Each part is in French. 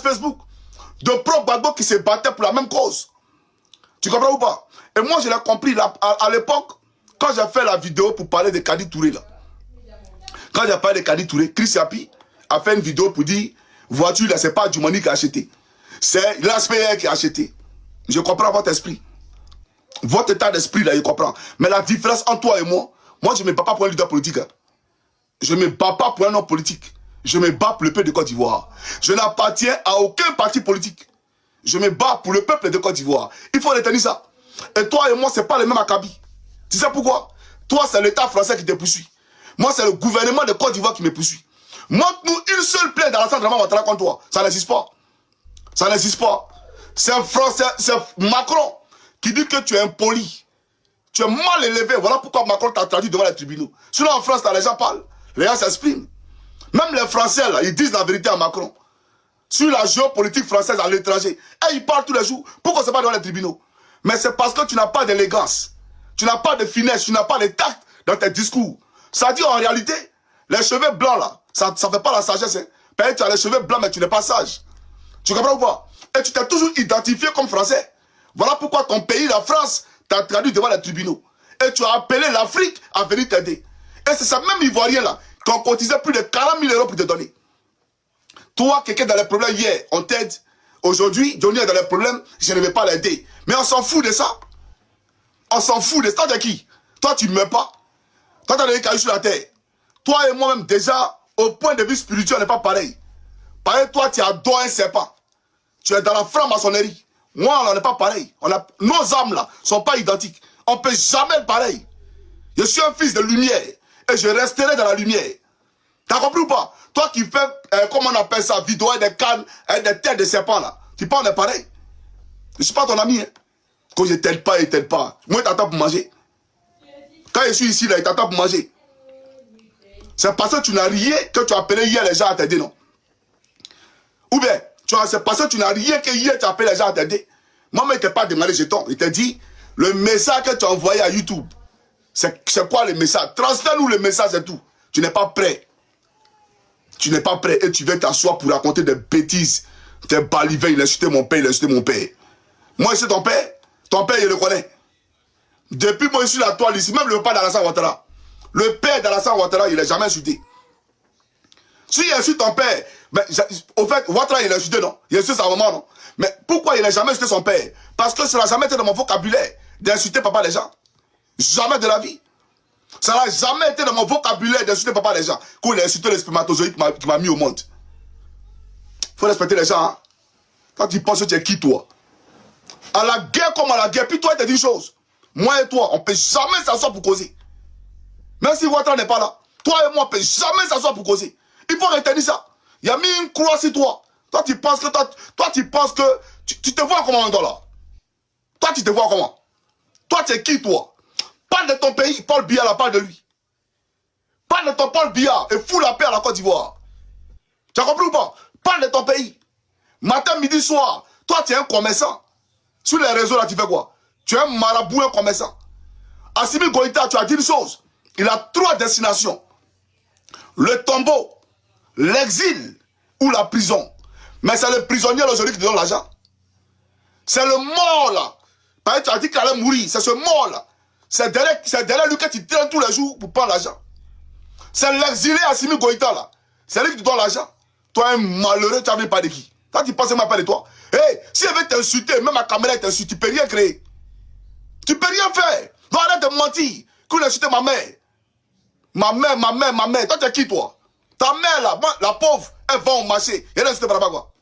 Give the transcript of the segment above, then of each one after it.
pages Facebook de pro-Gbagbo qui se battaient pour la même cause. Tu comprends ou pas? Et moi, je l'ai compris là, à l'époque, quand j'ai fait la vidéo pour parler de Kadi Touré, là. Quand j'ai parlé de Kadi Touré, Chris Yapi a fait une vidéo pour dire voiture, là, c'est pas Djumani qui a acheté. C'est l'ASPR qui a acheté. Je comprends votre esprit. Votre état d'esprit, là, je comprends. Mais la différence entre toi et moi je ne me bats pas pour un leader politique. Hein. Je ne me bats pas pour un homme politique. Je me bats pour le peuple de Côte d'Ivoire. Je n'appartiens à aucun parti politique. Je me bats pour le peuple de Côte d'Ivoire. Il faut retenir ça. Et toi et moi, ce n'est pas le même acabit. Tu sais pourquoi? Toi, c'est l'État français qui te poursuit. Moi, c'est le gouvernement de Côte d'Ivoire qui me poursuit. Montre-nous une seule plainte dans la centre de Ouattara contre toi. Ça n'existe pas. Ça n'existe pas. C'est Macron qui dit que tu es impoli. Tu es mal élevé. Voilà pourquoi Macron t'a traduit devant les tribunaux. Sinon, en France, là, les gens parlent. Les gens s'expriment. Même les Français, là, ils disent la vérité à Macron. Sur la géopolitique française à l'étranger. Et ils parlent tous les jours. Pourquoi c'est pas devant les tribunaux? Mais c'est parce que tu n'as pas d'élégance. Tu n'as pas de finesse. Tu n'as pas de tact dans tes discours. Ça dit en réalité, les cheveux blancs, là, ça ne fait pas la sagesse. Hein. Peut-être tu as les cheveux blancs, mais tu n'es pas sage. Tu comprends ou pas? Et tu t'es toujours identifié comme français. Voilà pourquoi ton pays, la France, t'a traduit devant les tribunaux. Et tu as appelé l'Afrique à venir t'aider. Et c'est ça même Ivoirien-là qui ont cotisé plus de 40 000 € pour te donner. Toi, quelqu'un dans les problèmes hier, on t'aide. Aujourd'hui, Johnny est dans les problèmes, je ne vais pas l'aider. Mais on s'en fout de ça. On s'en fout de ça de qui? Toi, tu ne meurs pas. Toi, tu as des cailloux sur la terre. Toi et moi-même, déjà, au point de vue spirituel, on n'est pas pareil. Pareil, toi, tu adores un serpent. Tu es dans la franc-maçonnerie. Moi, on n'est pas pareil. Nos âmes, là, ne sont pas identiques. On ne peut jamais être pareil. Je suis un fils de lumière. Et je resterai dans la lumière. T'as compris ou pas? Toi qui fais, comment on appelle ça, vidéo avec des cannes, avec des têtes de serpents, là. Tu penses on est pareil? Je ne suis pas ton ami, hein. Quand je t'aide pas, il t'aide pas. Moi, il t'attend pour manger. Quand je suis ici, là, il t'attend pour manger. C'est parce que tu n'as rien que tu as appelé hier les gens à t'aider, non? Ou bien, c'est parce que tu n'as rien que hier tu as appelé les gens à t'aider. Moi, il ne t'a pas demandé jeton. Il t'a dit, le message que tu as envoyé à YouTube, c'est quoi le message? Transfère-nous le message et tout. Tu n'es pas prêt. Tu n'es pas prêt et tu viens t'asseoir pour raconter des bêtises. T'es balivé, il a insulté mon père, il a insulté mon père. Moi, c'est ton père. Ton père, il le connaît. Depuis moi, je suis la toile ici, même le père d'Alassane Ouattara. Le père d'Alassane Ouattara, il n'a jamais insulté. Si il insulte ton père, mais, au fait, Ouattara, il a insulté, non? Il insulte sa maman, non? Mais pourquoi il n'a jamais insulté son père? Parce que ça n'a jamais été dans mon vocabulaire d'insulter papa les gens. Jamais de la vie. Ça n'a jamais été dans mon vocabulaire d'insulter papa les gens. Quand il a insulté le spermatozoïde qui m'a mis au monde. Il faut respecter les gens. Hein? Quand tu penses que tu es qui, toi? À la guerre comme à la guerre, puis toi, il te dit une chose. Moi et toi, on ne peut jamais s'asseoir pour causer. Même si Ouattara n'est pas là. Toi et moi, on ne peut jamais s'asseoir pour causer. Il faut retenir ça. Il y a mis une croix sur toi. Toi, tu penses que tu te vois comment, là? Toi, tu te vois comment? Toi, tu es qui, toi? Parle de ton pays, Paul Biya, là, parle de lui. Parle de ton Paul Biya et fous la paix à la Côte d'Ivoire. Tu as compris ou pas? Parle de ton pays. Matin, midi, soir, toi, tu es un commerçant. Sur les réseaux, là, tu fais quoi? Tu es un marabout, un commerçant. Assimi Goïta, tu as dit une chose. Il a 3 destinations. Le tombeau, l'exil ou la prison. Mais c'est le prisonnier aujourd'hui qui te donne l'argent. C'est le mort, là. Parce que tu as dit qu'il allait mourir. C'est ce mort, là. C'est derrière lui que tu traînes tous les jours pour prendre l'argent. C'est l'exilé Assimi Goïta, là. C'est lui qui te donne l'argent. Toi, un malheureux, tu as vu pas de qui? Toi, tu penses même pas de toi. Hey, si elle veut t'insulter, même à caméra t'insulte, tu peux rien créer. Tu peux rien faire. Non, arrête de mentir. Qu'on a insulté ma mère. Ma mère. Toi, tu es qui, toi? Ta mère, là, la pauvre, elle va au marché. Elle a insulté par là-bas, quoi.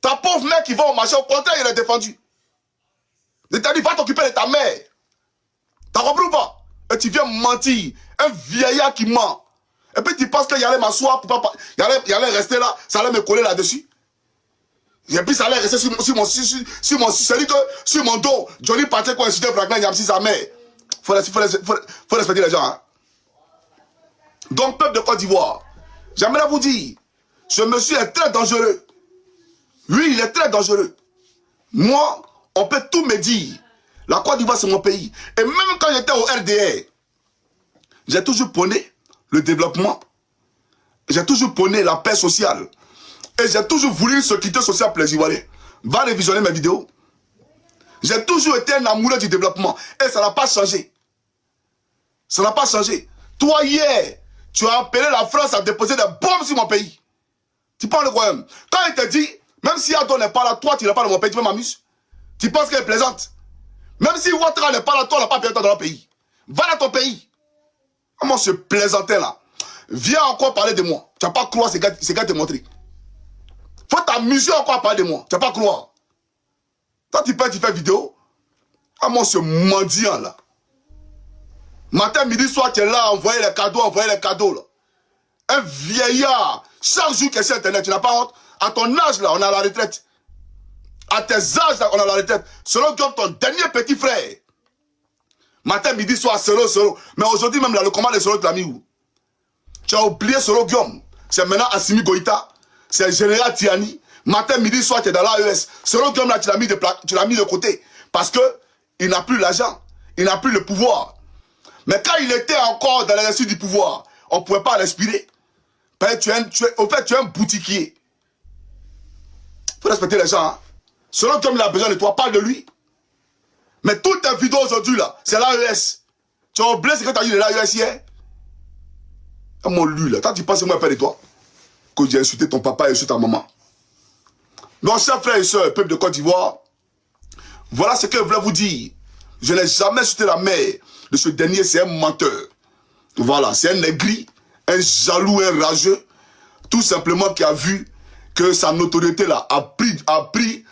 Ta pauvre mère qui va au marché, au contraire, elle est défendue. Je t'ai dit, va t'occuper de ta mère. T'as compris ou pas? Et tu viens mentir. Un vieillard qui ment. Et puis tu penses qu'il allait m'asseoir pour pas. Il allait rester là, ça allait me coller là-dessus. Et puis ça allait rester sur mon dos. Johnny Patrick a insulté Fragment Yamsi sa mère. Faut respecter les gens. Hein. Donc, peuple de Côte d'Ivoire, j'aimerais vous dire, ce monsieur est très dangereux. Oui, il est très dangereux. Moi, on peut tout me dire. La Côte d'Ivoire, c'est mon pays. Et même quand j'étais au RDR, j'ai toujours prôné le développement. J'ai toujours prôné la paix sociale. Et j'ai toujours voulu une sécurité sociale plaisir. Va révisionner mes vidéos. J'ai toujours été un amoureux du développement. Et ça n'a pas changé. Ça n'a pas changé. Toi, hier, tu as appelé la France à déposer des bombes sur mon pays. Tu parles de quoi même? Quand il te dit, même si Adon n'est pas là, toi, tu n'es pas dans mon pays, tu m'amuses. Tu penses qu'elle est plaisante. Même si Ouattara n'est pas là, toi, on n'a pas besoin dans le pays. Va dans ton pays. Comment se plaisanter là? Viens encore parler de moi. Tu n'as pas croire ce gars te montrer. Faut t'amuser encore à parler de moi. Tu n'as pas croire. Toi, tu fais vidéo. Comment ce mendiant là? Matin, midi, soir, tu es là, envoyer les cadeaux, là. Un vieillard, chaque jour qui est sur Internet, tu n'as pas honte. À ton âge là, on a la retraite. À tes âges là, on a la retraite. Selon comme ton dernier petit frère. Matin, midi, soir, solo. Mais aujourd'hui même là, le combat de Solo, tu l'as mis où? Tu as oublié Solo Guillaume. C'est maintenant Assimi Goïta. C'est Général Tiani. Matin, midi, soir, tu es dans l'AES. Solo Guillaume là, tu l'as mis de côté. Parce que il n'a plus l'argent. Il n'a plus le pouvoir. Mais quand il était encore dans l'exercice du pouvoir, on ne pouvait pas respirer. Tu es un boutiquier. Il faut respecter les gens. Hein. Selon comme il a besoin de toi, parle de lui. Mais toutes tes vidéos aujourd'hui, là, c'est l'AES. Tu as oublié ce que tu as dit de l'AES hier? Ah, mon lui, là, quand tu penses que moi, père de toi, que j'ai insulté ton papa et insulté ta maman. Donc, chers frères et sœurs, peuple de Côte d'Ivoire, voilà ce que je voulais vous dire. Je n'ai jamais insulté la mère de ce dernier, c'est un menteur. Voilà, c'est un aigri, un jaloux, un rageux, tout simplement qui a vu que sa notoriété là a pris